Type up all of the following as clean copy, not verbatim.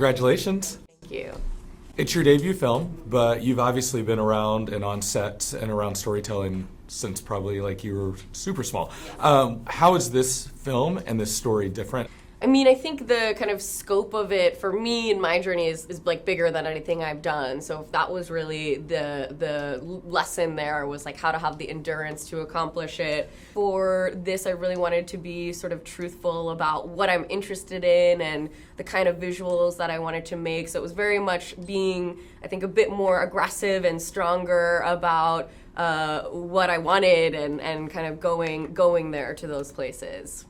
Congratulations. Thank you. It's your debut film, but you've obviously been around and on set and around storytelling since probably like you were super small. How is this film and this story different? I mean, I think the kind of scope of it for me and my journey is like bigger than anything I've done. So if that was really the lesson there, was like how to have the endurance to accomplish it. For this, I really wanted to be sort of truthful about what I'm interested in and the kind of visuals that I wanted to make. So it was very much being, I think, a bit more aggressive and stronger about what I wanted and kind of going there to those places.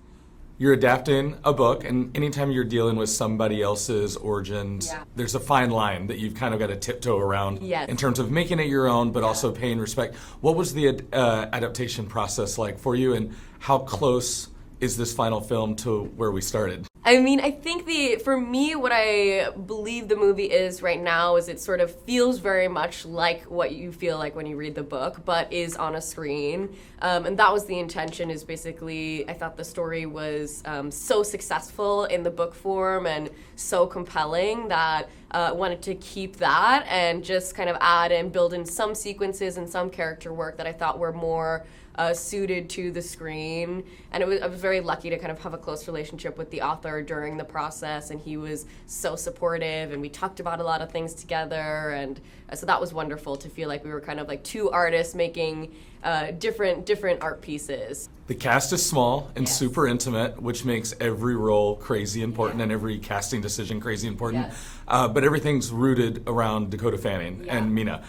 You're adapting a book, and anytime you're dealing with somebody else's origins, there's a fine line that you've kind of got to tiptoe around in terms of making it your own, but also paying respect. What was the adaptation process like for you, and how close is this final film to where we started? I mean, I think for me, what I believe the movie is right now is it sort of feels very much like what you feel like when you read the book, but is on a screen. And that was the intention, is basically, I thought the story was so successful in the book form and so compelling that I wanted to keep that and just kind of add and build in some sequences and some character work that I thought were more suited to the screen. And I was very lucky to kind of have a close relationship with the author during the process, and he was so supportive, and we talked about a lot of things together, and so that was wonderful to feel like we were kind of like two artists making different art pieces. The cast is small and super intimate, which makes every role crazy important and every casting decision crazy important. But everything's rooted around Dakota Fanning and Mina.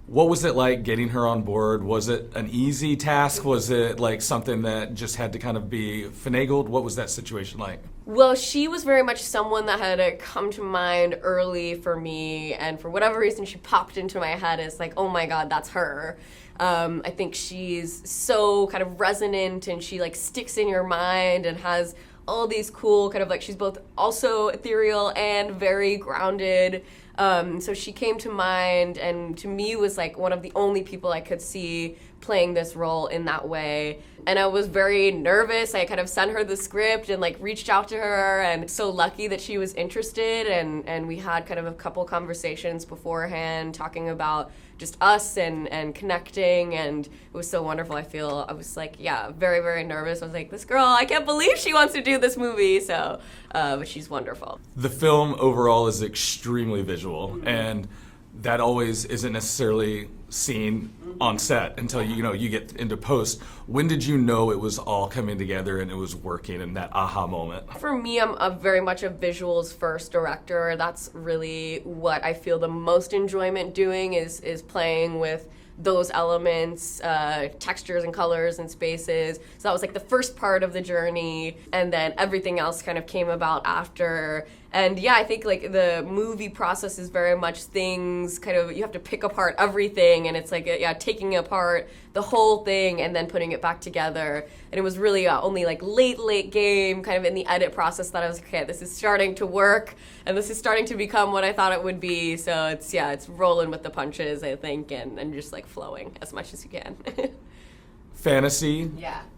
What was it like getting her on board? Was it an easy task? Was it like something that just had to kind of be finagled? What was that situation like? Well, she was very much someone that had come to mind early for me, and for whatever reason she popped into my head as like, oh my god, that's her. I think she's so kind of resonant, and she like sticks in your mind and has all these cool kind of like, she's both also ethereal and very grounded. So she came to mind, and to me was like one of the only people I could see playing this role in that way. And I was very nervous. I kind of sent her the script and like reached out to her, and so lucky that she was interested, and we had kind of a couple conversations beforehand talking about just us and connecting, and it was so wonderful. I was like, very, very nervous. I was like, this girl, I can't believe she wants to do this movie. So, but she's wonderful. The film overall is extremely visual, and that always isn't necessarily seen on set until you get into post. When did you know it was all coming together and it was working, and that aha moment? For me, I'm very much a visuals first director. That's really what I feel the most enjoyment doing, is playing with those elements, textures and colors and spaces. So that was like the first part of the journey, and then everything else kind of came about after. And I think like the movie process is very much things kind of, you have to pick apart everything, and it's like taking apart the whole thing and then putting it back together. And it was really only like late game kind of in the edit process that I was like, okay, this is starting to work, and this is starting to become what I thought it would be. So it's rolling with the punches, I think, and just like flowing as much as you can. Fantasy,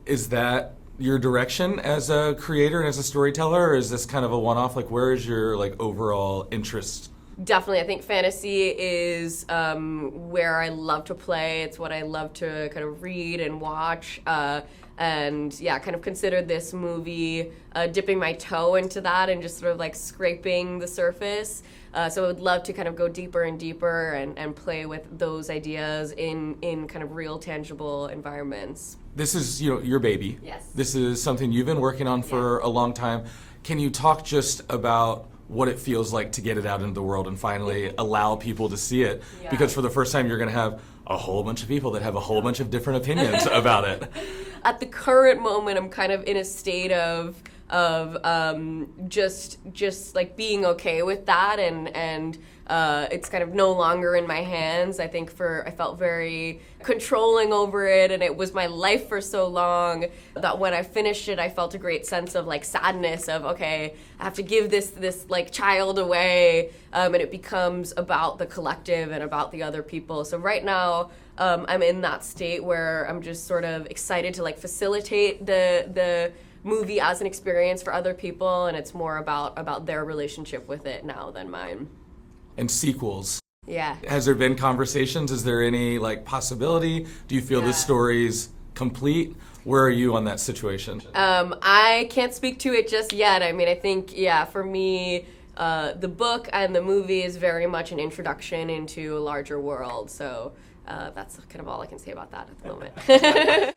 is that your direction as a creator and as a storyteller, or is this kind of a one-off? Like, where is your like overall interest? Definitely, I think fantasy is where I love to play. It's what I love to kind of read and watch, and kind of consider this movie dipping my toe into that and just sort of like scraping the surface. So I would love to kind of go deeper and deeper and play with those ideas in kind of real, tangible environments. This is your baby. Yes. This is something you've been working on for a long time. Can you talk just about what it feels like to get it out into the world and finally allow people to see it? Because for the first time, you're going to have a whole bunch of people that have a whole bunch of different opinions about it. At the current moment, I'm kind of in a state of just like being okay with that, and it's kind of no longer in my hands. I think I felt very controlling over it, and it was my life for so long that when I finished it, I felt a great sense of like sadness of, okay, I have to give this like child away, and it becomes about the collective and about the other people. So right now, I'm in that state where I'm just sort of excited to like facilitate the movie as an experience for other people, and it's more about their relationship with it now than mine. And sequels. Yeah. Has there been conversations? Is there any like possibility? Do you feel the story's complete? Where are you on that situation? I can't speak to it just yet. I mean, I think, for me, the book and the movie is very much an introduction into a larger world. So that's kind of all I can say about that at the moment.